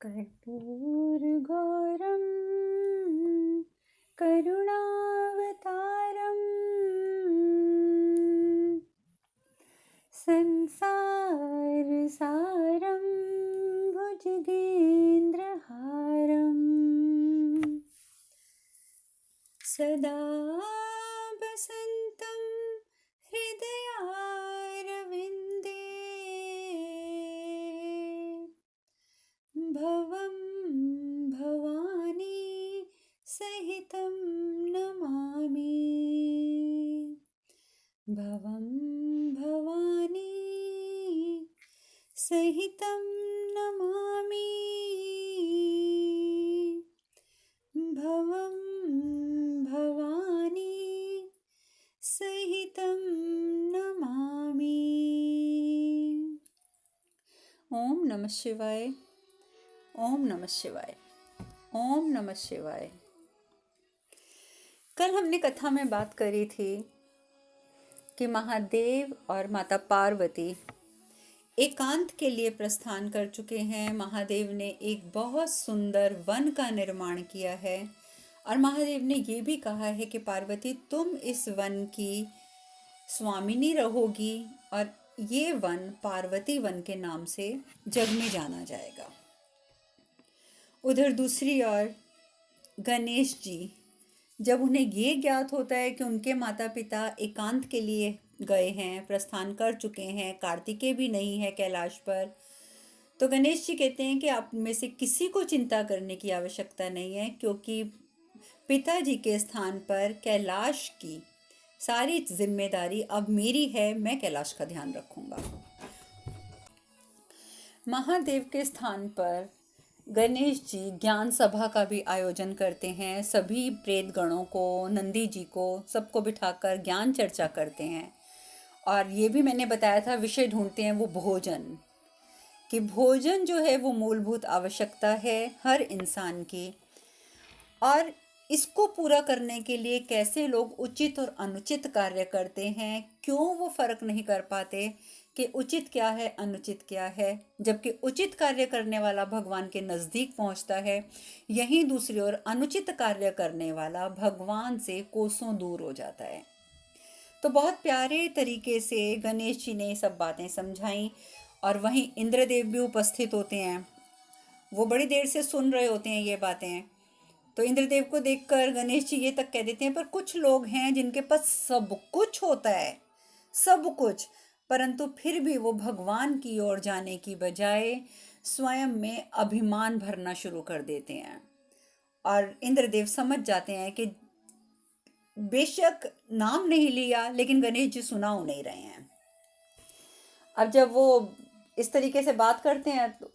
कर्पूरगौरं करुणावतारं संसारसारं भुजगेन्द्रहारं सदा वसन्तं हृदयारविन्दे भवं भवानी सहितं नमामि भवं भवानी सहितं नमामि भवं भवानी सहितं नमामि। ओम नमः शिवाय, ओम नमः शिवाय, ओम नमः शिवाय। कल हमने कथा में बात करी थी कि महादेव और माता पार्वती एकांत के लिए प्रस्थान कर चुके हैं। महादेव ने एक बहुत सुंदर वन का निर्माण किया है और महादेव ने ये भी कहा है कि पार्वती तुम इस वन की स्वामिनी रहोगी और ये वन पार्वती वन के नाम से जग में जाना जाएगा। उधर दूसरी ओर गणेश जी, जब उन्हें ये ज्ञात होता है कि उनके माता पिता एकांत के लिए गए हैं, प्रस्थान कर चुके हैं, कार्तिकेय भी नहीं है कैलाश पर, तो गणेश जी कहते हैं कि आप में से किसी को चिंता करने की आवश्यकता नहीं है, क्योंकि पिताजी के स्थान पर कैलाश की सारी जिम्मेदारी अब मेरी है, मैं कैलाश का ध्यान रखूंगा। महादेव के स्थान पर गणेश जी ज्ञान सभा का भी आयोजन करते हैं। सभी प्रेत गणों को, नंदी जी को, सबको बिठाकर ज्ञान चर्चा करते हैं। और ये भी मैंने बताया था, विषय ढूंढते हैं वो भोजन, कि भोजन जो है वो मूलभूत आवश्यकता है हर इंसान की, और इसको पूरा करने के लिए कैसे लोग उचित और अनुचित कार्य करते हैं, क्यों वो फर्क नहीं कर पाते कि उचित क्या है अनुचित क्या है, जबकि उचित कार्य करने वाला भगवान के नज़दीक पहुंचता है, यहीं दूसरी ओर अनुचित कार्य करने वाला भगवान से कोसों दूर हो जाता है। तो बहुत प्यारे तरीके से गणेश जी ने सब बातें समझाई और वहीं इंद्रदेव भी उपस्थित होते हैं। वो बड़ी देर से सुन रहे होते हैं ये बातें। तो इंद्रदेव को देखकर गणेश जी ये तक कह देते हैं, पर कुछ लोग हैं जिनके पास सब कुछ होता है, सब कुछ, परंतु फिर भी वो भगवान की ओर जाने की बजाय स्वयं में अभिमान भरना शुरू कर देते हैं। और इंद्रदेव समझ जाते हैं कि बेशक नाम नहीं लिया, लेकिन गणेश जी सुना नहीं रहे हैं। अब जब वो इस तरीके से बात करते हैं, तो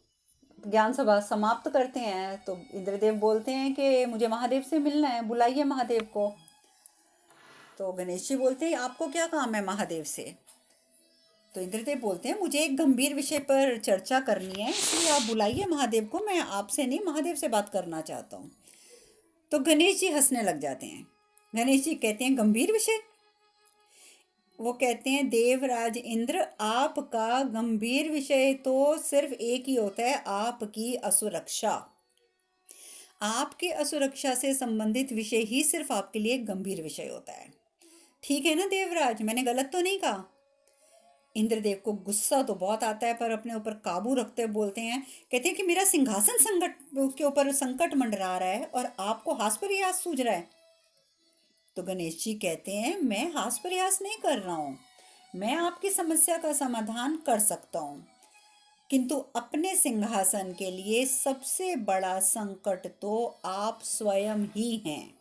ज्ञान सभा समाप्त करते हैं, तो इंद्रदेव बोलते हैं कि मुझे महादेव से मिलना है, बुलाइए महादेव को। तो गणेश जी बोलते हैं आपको क्या काम है महादेव से? तो इंद्रदेव बोलते हैं मुझे एक गंभीर विषय पर चर्चा करनी है, इसलिए आप बुलाइए महादेव को, मैं आपसे नहीं महादेव से बात करना चाहता हूँ। तो गणेश जी हंसने लग जाते हैं। गणेश जी कहते हैं गंभीर विषय? वो कहते हैं देवराज इंद्र, आपका गंभीर विषय तो सिर्फ एक ही होता है, आपकी असुरक्षा। आपके असुरक्षा से संबंधित विषय ही सिर्फ आपके लिए गंभीर विषय होता है। ठीक है ना देवराज, मैंने गलत तो नहीं कहा? इंद्रदेव को गुस्सा तो बहुत आता है, पर अपने ऊपर काबू रखते हुए बोलते हैं, कहते हैं कि मेरा सिंहासन संकट के ऊपर संकट मंडरा रहा है और आपको हास प्रयास सूझ रहा है। तो गणेश जी कहते हैं मैं हास प्रयास नहीं कर रहा हूँ, मैं आपकी समस्या का समाधान कर सकता हूँ, किंतु अपने सिंहासन के लिए सबसे बड़ा संकट तो आप स्वयं ही हैं,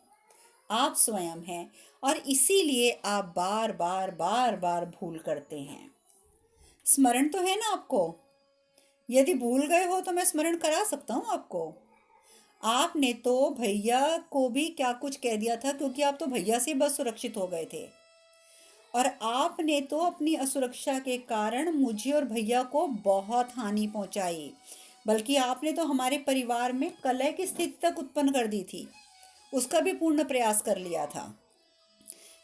आप स्वयं हैं, और इसीलिए आप बार बार बार बार भूल करते हैं। स्मरण तो है ना आपको? यदि भूल गए हो तो मैं स्मरण करा सकता हूँ आपको। आपने तो भैया को भी क्या कुछ कह दिया था, क्योंकि आप तो भैया से बस सुरक्षित हो गए थे, और आपने तो अपनी असुरक्षा के कारण मुझे और भैया को बहुत हानि पहुंचाई, बल्कि आपने तो हमारे परिवार में कलह की स्थिति तक उत्पन्न कर दी थी, उसका भी पूर्ण प्रयास कर लिया था।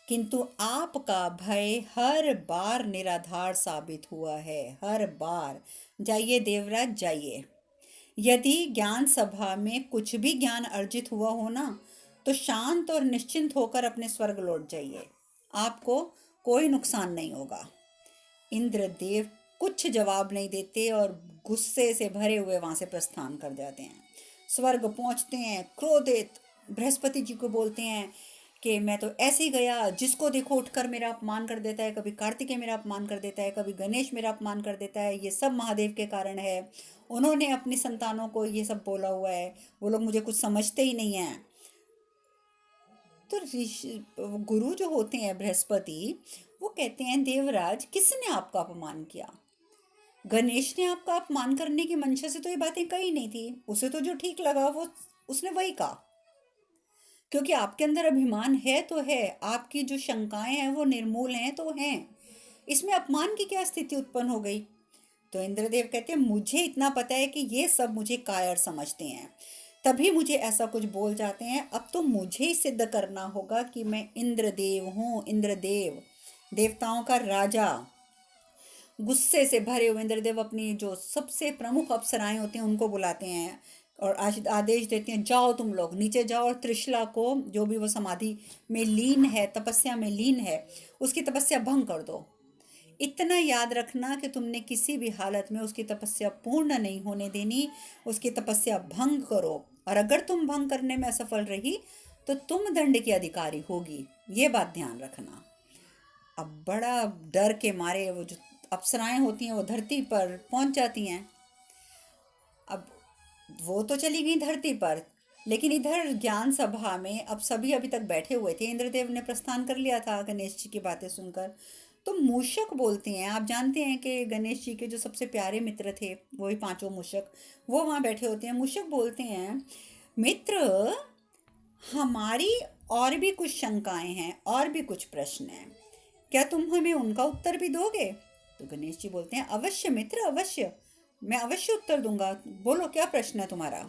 किंतु आपका भय हर बार निराधार साबित हुआ है, हर बार। जाइए देवराज जाइए, यदि ज्ञान सभा में कुछ भी ज्ञान अर्जित हुआ हो ना, तो शांत और निश्चिंत होकर अपने स्वर्ग लौट जाइए, आपको कोई नुकसान नहीं होगा। इंद्रदेव कुछ जवाब नहीं देते और गुस्से से भरे हुए वहां से प्रस्थान कर जाते हैं। स्वर्ग पहुंचते हैं, क्रोधित बृहस्पति जी को बोलते हैं कि मैं तो ऐसे ही गया, जिसको देखो उठकर मेरा अपमान कर देता है, कभी कार्तिकेय मेरा अपमान कर देता है, कभी गणेश मेरा अपमान कर देता है, ये सब महादेव के कारण है। उन्होंने अपनी संतानों को ये सब बोला हुआ है, वो लोग मुझे कुछ समझते ही नहीं है। तो ऋषि गुरु जो होते हैं बृहस्पति, वो कहते हैं देवराज किसने आपका अपमान किया? गणेश ने आपका अपमान करने की मंशा से तो ये बातें कही नहीं थी, उसे तो जो ठीक लगा वो उसने वही कहा। क्योंकि आपके अंदर अभिमान है तो है, आपकी जो शंकाएं हैं वो निर्मूल हैं तो हैं, इसमें अपमान की क्या स्थिति उत्पन्न हो गई? तो इंद्रदेव कहते हैं मुझे इतना पता है कि ये सब मुझे कायर समझते हैं, तभी मुझे ऐसा कुछ बोल जाते हैं। अब तो मुझे ही सिद्ध करना होगा कि मैं इंद्रदेव हूँ, इंद्रदेव देवताओं का राजा। गुस्से से भरे हुए इंद्रदेव अपनी जो सबसे प्रमुख अप्सराएं होती हैं उनको बुलाते हैं और आदेश देते हैं जाओ तुम लोग नीचे जाओ और त्रिशला को, जो भी वो समाधि में लीन है, तपस्या में लीन है, उसकी तपस्या भंग कर दो। इतना याद रखना कि तुमने किसी भी हालत में उसकी तपस्या पूर्ण नहीं होने देनी, उसकी तपस्या भंग करो, और अगर तुम भंग करने में असफल रही तो तुम दंड की अधिकारी होगी, ये बात ध्यान रखना। अब बड़ा डर के मारे वो जो अप्सराएं होती हैं वो धरती पर पहुंच जाती हैं। अब वो तो चली गई धरती पर, लेकिन इधर ज्ञान सभा में अब सभी अभी तक बैठे हुए थे, इंद्रदेव ने प्रस्थान कर लिया था गणेश जी की बातें सुनकर। तो मूषक बोलते हैं, आप जानते हैं कि गणेश जी के जो सबसे प्यारे मित्र थे वही पांचों मूषक, वो वहाँ बैठे होते हैं। मूषक बोलते हैं मित्र, हमारी और भी कुछ शंकाएं हैं और भी कुछ प्रश्न हैं, क्या तुम हमें उनका उत्तर भी दोगे? तो गणेश जी बोलते हैं अवश्य मित्र, अवश्य, मैं अवश्य उत्तर दूंगा, बोलो क्या प्रश्न है तुम्हारा?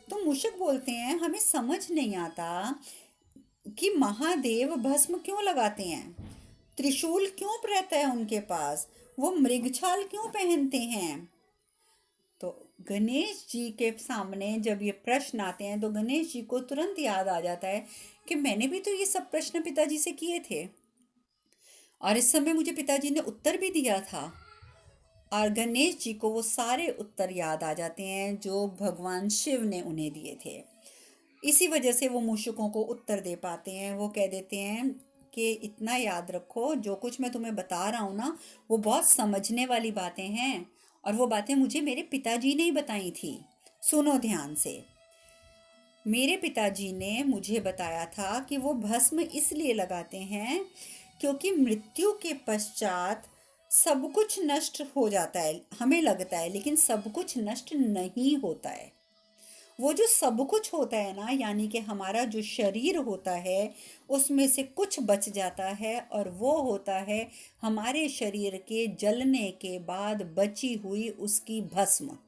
तो मूषक बोलते हैं हमें समझ नहीं आता कि महादेव भस्म क्यों लगाते हैं, त्रिशूल क्यों रहता है उनके पास, वो मृगछाल क्यों पहनते हैं? तो गणेश जी के सामने जब ये प्रश्न आते हैं तो गणेश जी को तुरंत याद आ जाता है कि मैंने भी तो ये सब प्रश्न पिताजी से किए थे और इस समय मुझे पिताजी ने उत्तर भी दिया था। और गणेश जी को वो सारे उत्तर याद आ जाते हैं जो भगवान शिव ने उन्हें दिए थे। इसी वजह से वो मूषकों को उत्तर दे पाते हैं। वो कह देते हैं कि इतना याद रखो, जो कुछ मैं तुम्हें बता रहा हूँ ना, वो बहुत समझने वाली बातें हैं और वो बातें मुझे मेरे पिताजी ने ही बताई थी। सुनो ध्यान से। मेरे पिताजी ने मुझे बताया था कि वो भस्म इसलिए लगाते हैं क्योंकि मृत्यु के पश्चात सब कुछ नष्ट हो जाता है, हमें लगता है, लेकिन सब कुछ नष्ट नहीं होता है। वो जो सब कुछ होता है ना, यानी कि हमारा जो शरीर होता है उसमें से कुछ बच जाता है और वो होता है हमारे शरीर के जलने के बाद बची हुई उसकी भस्म।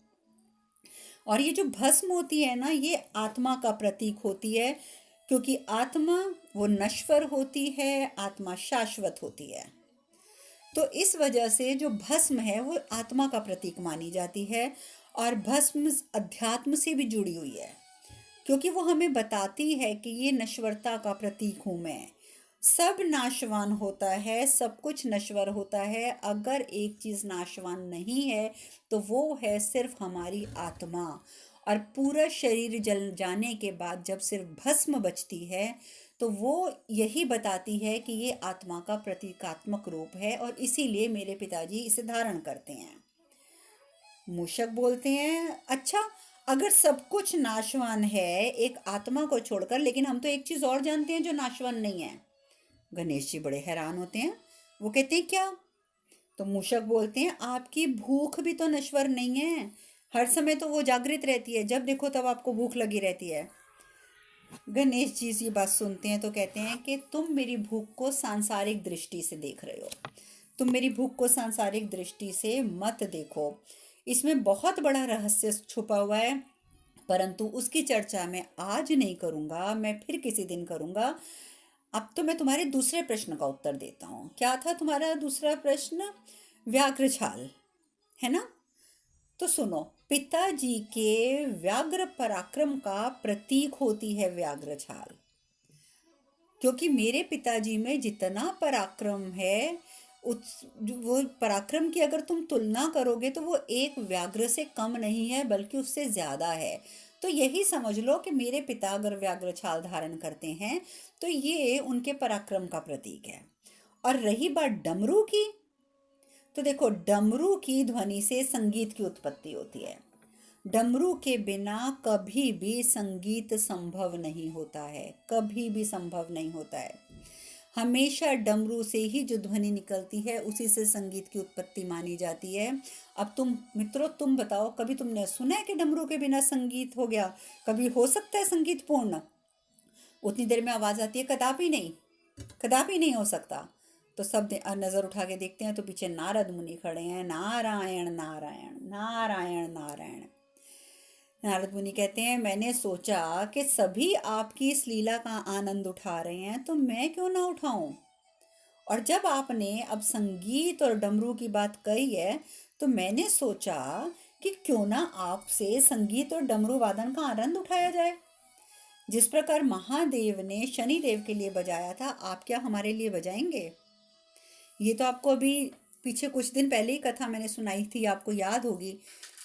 और ये जो भस्म होती है ना, ये आत्मा का प्रतीक होती है, क्योंकि आत्मा वो नश्वर होती है, आत्मा शाश्वत होती है। तो इस वजह से जो भस्म है वो आत्मा का प्रतीक मानी जाती है और भस्म अध्यात्म से भी जुड़ी हुई है, क्योंकि वो हमें बताती है कि ये नश्वरता का प्रतीक हूँ मैं। सब नाशवान होता है, सब कुछ नश्वर होता है, अगर एक चीज़ नाशवान नहीं है तो वो है सिर्फ हमारी आत्मा। और पूरा शरीर जल जाने के बाद जब सिर्फ भस्म बचती है तो वो यही बताती है कि ये आत्मा का प्रतीकात्मक रूप है और इसीलिए मेरे पिताजी इसे धारण करते हैं। मूषक बोलते हैं अच्छा, अगर सब कुछ नाशवान है एक आत्मा को छोड़कर, लेकिन हम तो एक चीज और जानते हैं जो नाशवान नहीं है। गणेश जी बड़े हैरान होते हैं, वो कहते हैं क्या? तो मूषक बोलते हैं आपकी भूख भी तो नश्वर नहीं है, हर समय तो वो जागृत रहती है, जब देखो तब आपको भूख लगी रहती है। गणेश जी ये बात सुनते हैं तो कहते हैं कि तुम मेरी भूख को सांसारिक दृष्टि से देख रहे हो, तुम मेरी भूख को सांसारिक दृष्टि से मत देखो, इसमें बहुत बड़ा रहस्य छुपा हुआ है, परंतु उसकी चर्चा मैं आज नहीं करूँगा, मैं फिर किसी दिन करूँगा। अब तो मैं तुम्हारे दूसरे प्रश्न का उत्तर देता हूँ। क्या था तुम्हारा दूसरा प्रश्न? व्याघ्र छाल, है ना? तो सुनो, पिताजी के व्याघ्र पराक्रम का प्रतीक होती है व्याघ्र छाल। क्योंकि मेरे पिताजी में जितना पराक्रम है, उस वो पराक्रम की अगर तुम तुलना करोगे तो वो एक व्याघ्र से कम नहीं है, बल्कि उससे ज्यादा है। तो यही समझ लो कि मेरे पिता अगर व्याघ्र छाल धारण करते हैं तो ये उनके पराक्रम का प्रतीक है। और रही बात डमरू की, तो देखो, डमरू की ध्वनि से संगीत की उत्पत्ति होती है। डमरू के बिना कभी भी संगीत संभव नहीं होता है, कभी भी संभव नहीं होता है। हमेशा डमरू से ही जो ध्वनि निकलती है उसी से संगीत की उत्पत्ति मानी जाती है। अब तुम मित्रों, तुम बताओ, कभी तुमने सुना है कि डमरू के बिना संगीत हो गया? कभी हो सकता है संगीत पूर्ण? उतनी देर में आवाज आती है? कदापि नहीं, कदापि नहीं हो सकता। तो सब नजर उठा के देखते हैं तो पीछे नारद मुनि खड़े हैं। नारायण नारायण नारायण नारायण। नारद मुनि कहते हैं, मैंने सोचा कि सभी आपकी इस लीला का आनंद उठा रहे हैं तो मैं क्यों ना उठाऊं। और जब आपने अब संगीत और डमरू की बात कही है तो मैंने सोचा कि क्यों ना आपसे संगीत और डमरू वादन का आनंद उठाया जाए। जिस प्रकार महादेव ने शनि देव के लिए बजाया था, आप क्या हमारे लिए बजाएंगे? ये तो आपको अभी पीछे कुछ दिन पहले ही कथा मैंने सुनाई थी, आपको याद होगी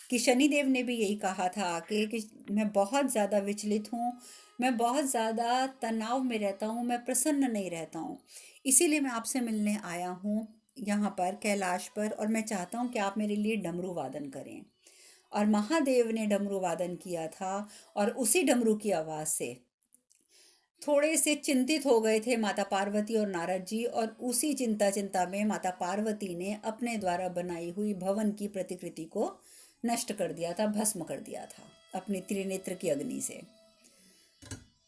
कि शनिदेव ने भी यही कहा था कि मैं बहुत ज़्यादा विचलित हूँ, मैं बहुत ज़्यादा तनाव में रहता हूँ, मैं प्रसन्न नहीं रहता हूँ। इसीलिए मैं आपसे मिलने आया हूँ यहाँ पर कैलाश पर, और मैं चाहता हूँ कि आप मेरे लिए डमरू वादन करें। और महादेव ने डमरू वादन किया था, और उसी डमरू की आवाज़ से थोड़े से चिंतित हो गए थे माता पार्वती और नारद जी, और उसी चिंता चिंता में माता पार्वती ने अपने द्वारा बनाई हुई भवन की प्रतिकृति को नष्ट कर दिया था, भस्म कर दिया था अपने त्रिनेत्र की अग्नि से।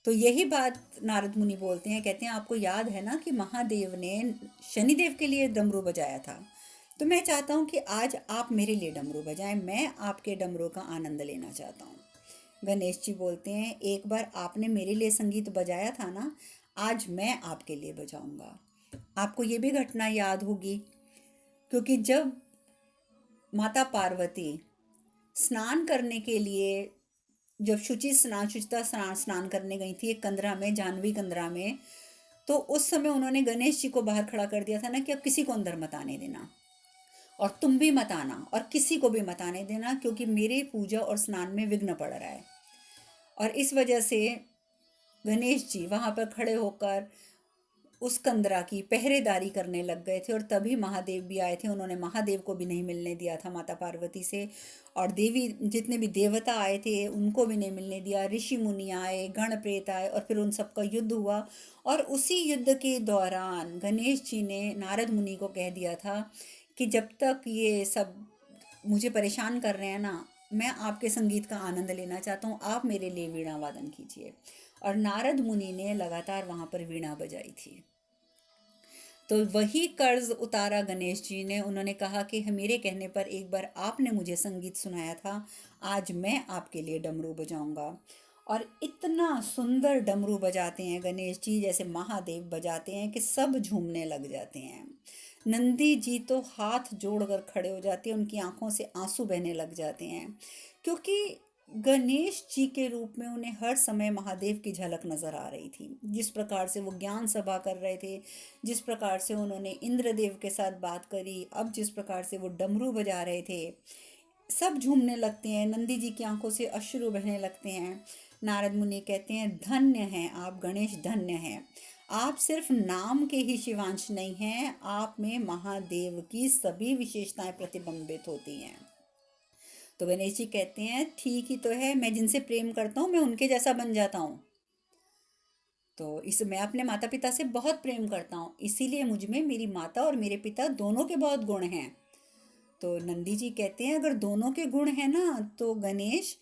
तो यही बात नारद मुनि बोलते हैं, कहते हैं आपको याद है ना कि महादेव ने शनिदेव के लिए डमरू बजाया था, तो मैं चाहता हूँ कि आज आप मेरे लिए डमरू बजाएं, मैं आपके डमरू का आनंद लेना चाहता हूँ। गणेश जी बोलते हैं, एक बार आपने मेरे लिए संगीत बजाया था ना, आज मैं आपके लिए बजाऊंगा। आपको ये भी घटना याद होगी, क्योंकि जब माता पार्वती स्नान करने के लिए, जब शुचिता स्नान स्नान करने गई थी एक कंदरा में, जानवी कंदरा में, तो उस समय उन्होंने गणेश जी को बाहर खड़ा कर दिया था ना कि अब किसी को अंदर मत आने देना, और तुम भी मत आना, और किसी को भी मत आने देना, क्योंकि मेरे पूजा और स्नान में विघ्न पड़ रहा है। और इस वजह से गणेश जी वहां पर खड़े होकर उस कंदरा की पहरेदारी करने लग गए थे। और तभी महादेव भी आए थे, उन्होंने महादेव को भी नहीं मिलने दिया था माता पार्वती से, और देवी जितने भी देवता आए थे उनको भी नहीं मिलने दिया। ऋषि मुनि आए, गण प्रेत आए, और फिर उन सबका युद्ध हुआ। और उसी युद्ध के दौरान गणेश जी ने नारद मुनि को कह दिया था कि जब तक ये सब मुझे परेशान कर रहे हैं ना, मैं आपके संगीत का आनंद लेना चाहता हूँ, आप मेरे लिए वीणा वादन कीजिए। और नारद मुनि ने लगातार वहां पर वीणा बजाई थी। तो वही कर्ज उतारा गणेश जी ने। उन्होंने कहा कि मेरे कहने पर एक बार आपने मुझे संगीत सुनाया था, आज मैं आपके लिए डमरू बजाऊंगा। और इतना सुंदर डमरू बजाते हैं गणेश जी, जैसे महादेव बजाते हैं, कि सब झूमने लग जाते हैं। नंदी जी तो हाथ जोड़कर खड़े हो जाते हैं, उनकी आंखों से आंसू बहने लग जाते हैं, क्योंकि गणेश जी के रूप में उन्हें हर समय महादेव की झलक नजर आ रही थी। जिस प्रकार से वो ज्ञान सभा कर रहे थे, जिस प्रकार से उन्होंने इंद्रदेव के साथ बात करी, अब जिस प्रकार से वो डमरू बजा रहे थे, सब झूमने लगते हैं। नंदी जी की आंखों से अश्रु बहने लगते हैं। नारद मुनि कहते हैं, धन्य हैं आप गणेश, धन्य हैं आप। सिर्फ नाम के ही शिवांश नहीं हैं, आप में महादेव की सभी विशेषताएं प्रतिबिंबित होती हैं। तो गणेश जी कहते हैं, ठीक ही तो है, मैं जिनसे प्रेम करता हूँ मैं उनके जैसा बन जाता हूँ। तो इस मैं अपने माता पिता से बहुत प्रेम करता हूँ, इसीलिए मुझ में मेरी माता और मेरे पिता दोनों के बहुत गुण हैं। तो नंदी जी कहते हैं, अगर दोनों के गुण हैं ना तो गणेश,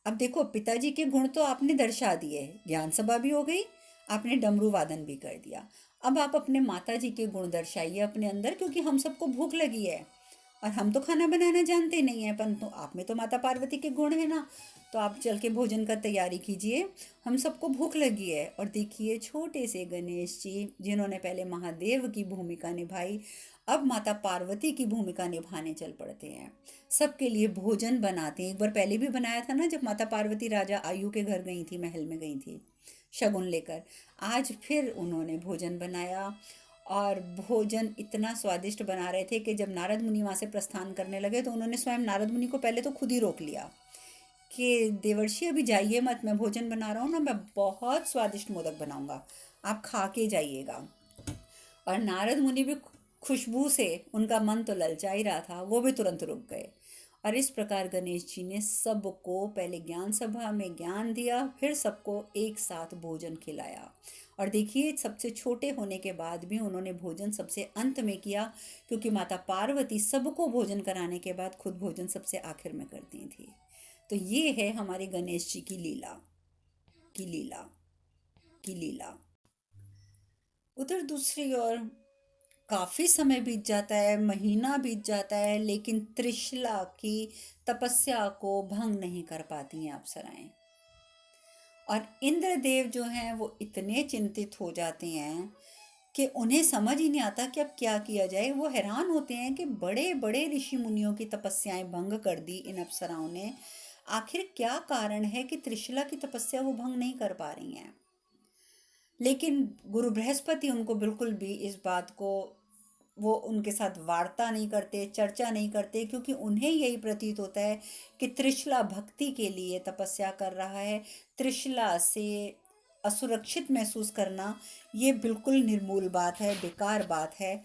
अब देखो, पिताजी के गुण तो आपने दर्शा दिए, ज्ञान सभा भी हो गई, आपने डमरू वादन भी कर दिया। अब आप अपने माता जी के गुण दर्शाइए अपने अंदर, क्योंकि हम सबको भूख लगी है और हम तो खाना बनाना जानते नहीं है, परंतु आप में तो माता पार्वती के गुण है ना, तो आप चल के भोजन का तैयारी कीजिए, हम सबको भूख लगी है। और देखिए, छोटे से गणेश जी जिन्होंने पहले महादेव की भूमिका निभाई, अब माता पार्वती की भूमिका निभाने चल पड़ते हैं। सबके लिए भोजन बनाते हैं। एक बार पहले भी बनाया था ना, जब माता पार्वती राजा आयु के घर गई थी, महल में गई थी शगुन लेकर। आज फिर उन्होंने भोजन बनाया, और भोजन इतना स्वादिष्ट बना रहे थे कि जब नारद मुनि वहाँ से प्रस्थान करने लगे तो उन्होंने स्वयं नारद मुनि को पहले तो खुद ही रोक लिया कि देवर्षि अभी जाइए मत, मैं भोजन बना रहा हूँ ना, मैं बहुत स्वादिष्ट मोदक बनाऊंगा, आप खा के जाइएगा। और नारद मुनि भी खुशबू से, उनका मन तो ललचा ही रहा था, वो भी तुरंत रुक गए। और इस प्रकार गणेश जी ने सबको पहले ज्ञान सभा में ज्ञान दिया, फिर सबको एक साथ भोजन खिलाया। और देखिए, सबसे छोटे होने के बाद भी उन्होंने भोजन सबसे अंत में किया, क्योंकि माता पार्वती सबको भोजन कराने के बाद खुद भोजन सबसे आखिर में करती थी। तो ये है हमारे गणेश जी की लीला, की लीला, की लीला। उधर दूसरी ओर काफी समय बीत जाता है, महीना बीत जाता है, लेकिन त्रिशला की तपस्या को भंग नहीं कर पाती हैं अप्सराएं। और इंद्रदेव जो हैं वो इतने चिंतित हो जाते हैं कि उन्हें समझ ही नहीं आता कि अब क्या किया जाए। वो हैरान होते हैं कि बड़े बड़े ऋषि मुनियों की तपस्याएं भंग कर दी इन अप्सराओं ने। आखिर क्या कारण है कि त्रिशला की तपस्या वो भंग नहीं कर पा रही हैं। लेकिन गुरु बृहस्पति उनको बिल्कुल भी इस बात को, वो उनके साथ वार्ता नहीं करते, चर्चा नहीं करते, क्योंकि उन्हें यही प्रतीत होता है कि त्रिशला भक्ति के लिए तपस्या कर रहा है। त्रिशला से असुरक्षित महसूस करना ये बिल्कुल निर्मूल बात है, बेकार बात है।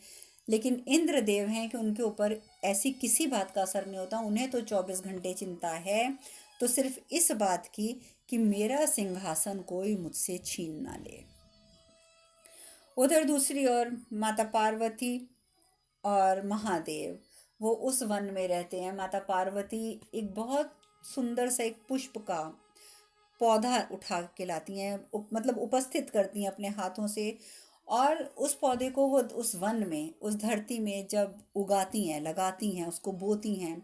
लेकिन इंद्रदेव हैं कि उनके ऊपर ऐसी किसी बात का असर नहीं होता। उन्हें तो 24 घंटे चिंता है, तो सिर्फ इस बात की कि मेरा सिंहासन कोई मुझसे छीन ना ले। उधर दूसरी ओर माता पार्वती और महादेव वो उस वन में रहते हैं। माता पार्वती एक बहुत सुंदर सा एक पुष्प का पौधा उठा के लाती हैं, मतलब उपस्थित करती हैं अपने हाथों से। और उस पौधे को वो उस वन में, उस धरती में जब उगाती हैं, लगाती हैं, उसको बोती हैं,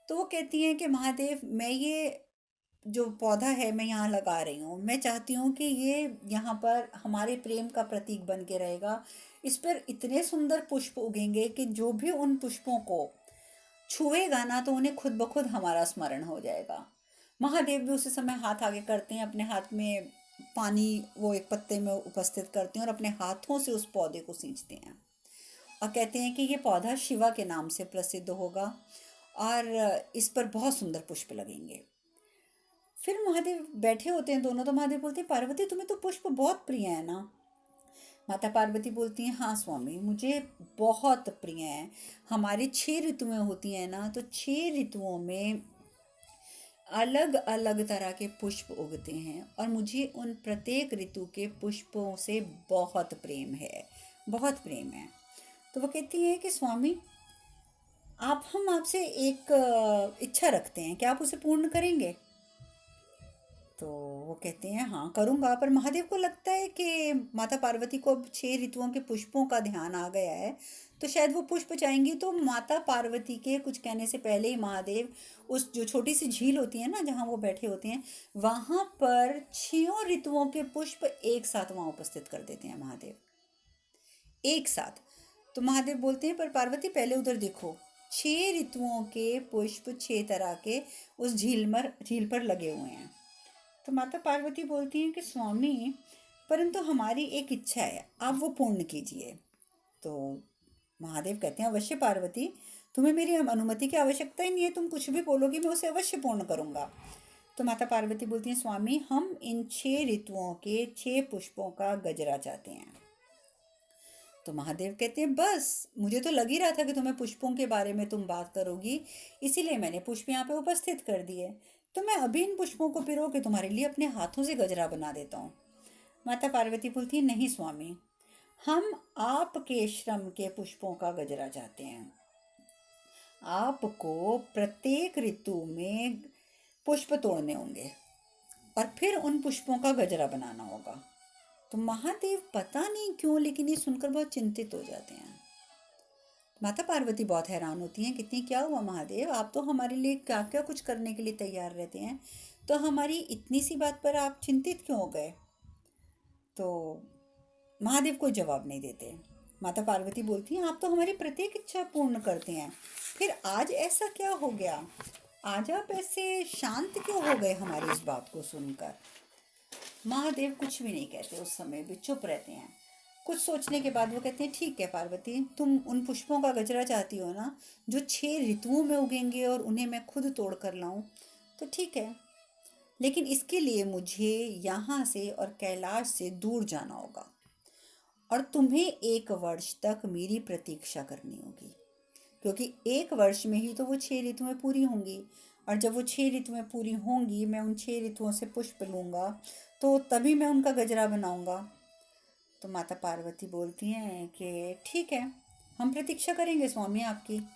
तो वो कहती हैं कि महादेव, मैं ये जो पौधा है मैं यहाँ लगा रही हूँ, मैं चाहती हूँ कि ये यहाँ पर हमारे प्रेम का प्रतीक बन के रहेगा। इस पर इतने सुंदर पुष्प उगेंगे कि जो भी उन पुष्पों को छुएगा ना, तो उन्हें खुद ब खुद हमारा स्मरण हो जाएगा। महादेव भी उसी समय हाथ आगे करते हैं, अपने हाथ में पानी वो एक पत्ते में उपस्थित करते हैं और अपने हाथों से उस पौधे को सींचते हैं और कहते हैं कि ये पौधा शिवा के नाम से प्रसिद्ध होगा और इस पर बहुत सुंदर पुष्प लगेंगे। फिर महादेव बैठे होते हैं दोनों, तो महादेव बोलते हैं, पार्वती तुम्हें तो पुष्प बहुत प्रिय है ना। माता पार्वती बोलती हैं, हाँ स्वामी, मुझे बहुत प्रिय है। हमारी 6 ऋतुएं होती हैं ना, तो 6 ऋतुओं में अलग अलग तरह के पुष्प उगते हैं और मुझे उन प्रत्येक ऋतु के पुष्पों से बहुत प्रेम है, बहुत प्रेम है। तो वो कहती है कि स्वामी, हम आपसे एक इच्छा रखते हैं, क्या आप उसे पूर्ण करेंगे? तो वो कहते हैं, हाँ करूँगा। पर महादेव को लगता है कि माता पार्वती को अब 6 ऋतुओं के पुष्पों का ध्यान आ गया है, तो शायद वो पुष्प चाहेंगी। तो माता पार्वती के कुछ कहने से पहले ही महादेव उस जो छोटी सी झील होती है ना, जहाँ वो बैठे होते हैं, वहाँ पर 6 ऋतुओं के पुष्प एक साथ वहाँ उपस्थित कर देते हैं महादेव, एक साथ। तो महादेव बोलते हैं, पर पार्वती पहले उधर देखो, 6 ऋतुओं के पुष्प 6 तरह के उस झील पर लगे हुए हैं। तो माता पार्वती बोलती हैं कि स्वामी, परंतु हमारी एक इच्छा है, आप वो पूर्ण कीजिए। तो महादेव कहते हैं, अवश्य पार्वती, तुम्हें मेरी अनुमति की आवश्यकता ही नहीं है, तुम कुछ भी बोलोगी मैं उसे अवश्य पूर्ण करूँगा। तो माता पार्वती बोलती हैं, स्वामी, हम इन 6 ऋतुओं के 6 पुष्पों का गजरा चाहते हैं। तो महादेव कहते हैं, बस मुझे तो लग ही रहा था कि तुम्हें पुष्पों के बारे में तुम बात करोगी, इसीलिए मैंने पुष्प यहाँ पे उपस्थित कर दिए। तो मैं अभी इन पुष्पों को पिरो के तुम्हारे लिए अपने हाथों से गजरा बना देता हूँ। माता पार्वती बोलती है, नहीं स्वामी, हम आपके श्रम के पुष्पों का गजरा चाहते हैं। आपको प्रत्येक ऋतु में पुष्प तोड़ने होंगे और फिर उन पुष्पों का गजरा बनाना होगा। तो महादेव पता नहीं क्यों, लेकिन ये सुनकर बहुत चिंतित हो जाते हैं। माता पार्वती बहुत हैरान होती हैं, कितनी, क्या हुआ महादेव, आप तो हमारे लिए क्या क्या कुछ करने के लिए तैयार रहते हैं, तो हमारी इतनी सी बात पर आप चिंतित क्यों हो गए? तो महादेव कोई जवाब नहीं देते। माता पार्वती बोलती हैं, आप तो हमारी प्रत्येक इच्छा पूर्ण करते हैं, फिर आज ऐसा क्या हो गया? आज आप ऐसे शांत क्यों हो गए हमारी इस बात को सुनकर? महादेव कुछ भी नहीं कहते, उस समय भी चुप रहते हैं। कुछ सोचने के बाद वो कहते हैं, ठीक है पार्वती, तुम उन पुष्पों का गजरा चाहती हो ना, जो 6 ऋतुओं में उगेंगे और उन्हें मैं खुद तोड़ कर लाऊं, तो ठीक है, लेकिन इसके लिए मुझे यहाँ से और कैलाश से दूर जाना होगा और तुम्हें 1 वर्ष तक मेरी प्रतीक्षा करनी होगी, क्योंकि 1 वर्ष में ही तो वो 6 ऋतुएं पूरी होंगी, और जब वो 6 ऋतुएं पूरी होंगी, मैं उन 6 ऋतुओं से पुष्प लूँगा, तो तभी मैं उनका गजरा बनाऊँगा। तो माता पार्वती बोलती हैं कि ठीक है, हम प्रतीक्षा करेंगे स्वामी आपकी।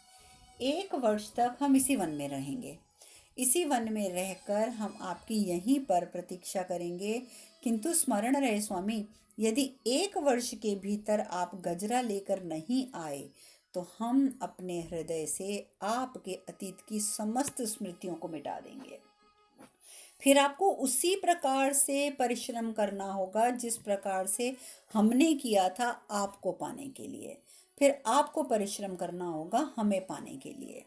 1 वर्ष तक हम इसी वन में रहेंगे, इसी वन में रहकर हम आपकी यहीं पर प्रतीक्षा करेंगे, किंतु स्मरण रहे स्वामी, यदि 1 वर्ष के भीतर आप गजरा लेकर नहीं आए तो हम अपने हृदय से आपके अतीत की समस्त स्मृतियों को मिटा देंगे। फिर आपको उसी प्रकार से परिश्रम करना होगा जिस प्रकार से हमने किया था आपको पाने के लिए। फिर आपको परिश्रम करना होगा हमें पाने के लिए।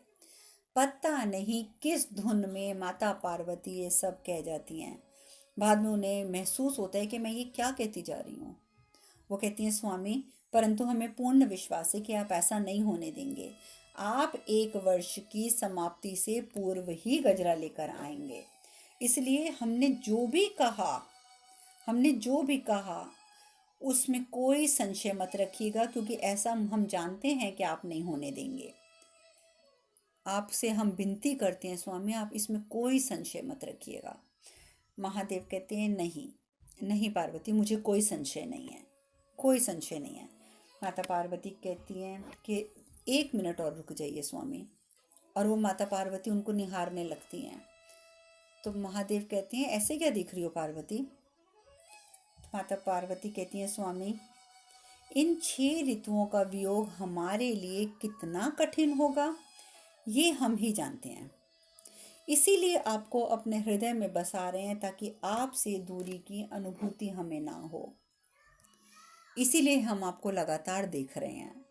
पता नहीं किस धुन में माता पार्वती ये सब कह जाती हैं। बाद में उन्हें महसूस होता है कि मैं ये क्या कहती जा रही हूँ। वो कहती हैं, स्वामी, परंतु हमें पूर्ण विश्वास है कि आप ऐसा नहीं होने देंगे। आप 1 वर्ष की समाप्ति से पूर्व ही गजरा लेकर आएंगे। इसलिए हमने जो भी कहा उसमें कोई संशय मत रखिएगा, क्योंकि ऐसा हम जानते हैं कि आप नहीं होने देंगे। आपसे हम विनती करते हैं स्वामी, आप इसमें कोई संशय मत रखिएगा। महादेव कहते हैं, नहीं नहीं पार्वती, मुझे कोई संशय नहीं है, कोई संशय नहीं है। माता पार्वती कहती हैं कि 1 मिनट और रुक जाइए स्वामी, और वो माता पार्वती उनको निहारने लगती हैं। तो महादेव कहते हैं, ऐसे क्या दिख रही हो पार्वती? माता पार्वती कहती हैं, स्वामी, इन 6 ऋतुओं का वियोग हमारे लिए कितना कठिन होगा ये हम ही जानते हैं। इसीलिए आपको अपने हृदय में बसा रहे हैं, ताकि आपसे दूरी की अनुभूति हमें ना हो। इसीलिए हम आपको लगातार देख रहे हैं।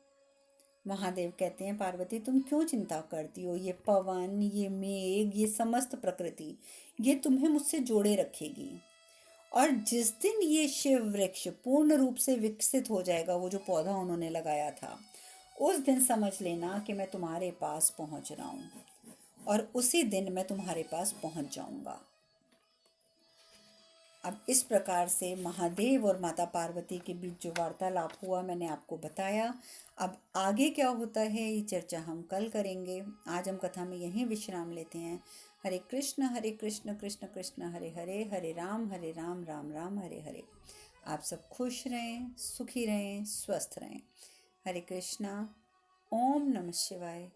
महादेव कहते हैं, पार्वती तुम क्यों चिंता करती हो? ये पवन, ये मेघ, ये समस्त प्रकृति, ये तुम्हें मुझसे जोड़े रखेगी। और जिस दिन ये शिव वृक्ष पूर्ण रूप से विकसित हो जाएगा, वो जो पौधा उन्होंने लगाया था, उस दिन समझ लेना कि मैं तुम्हारे पास पहुंच रहा हूँ, और उसी दिन मैं तुम्हारे पास पहुंच जाऊंगा। अब इस प्रकार से महादेव और माता पार्वती के बीच जो वार्तालाप हुआ मैंने आपको बताया। अब आगे क्या होता है ये चर्चा हम कल करेंगे। आज हम कथा में यहीं विश्राम लेते हैं। हरे कृष्ण कृष्ण कृष्ण हरे हरे, हरे राम राम राम हरे हरे। आप सब खुश रहें, सुखी रहें, स्वस्थ रहें। हरे कृष्णा। ओम नमः शिवाय,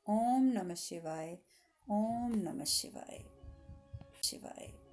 ओम नमः शिवाय, ओम नमः शिवाय, शिवाय।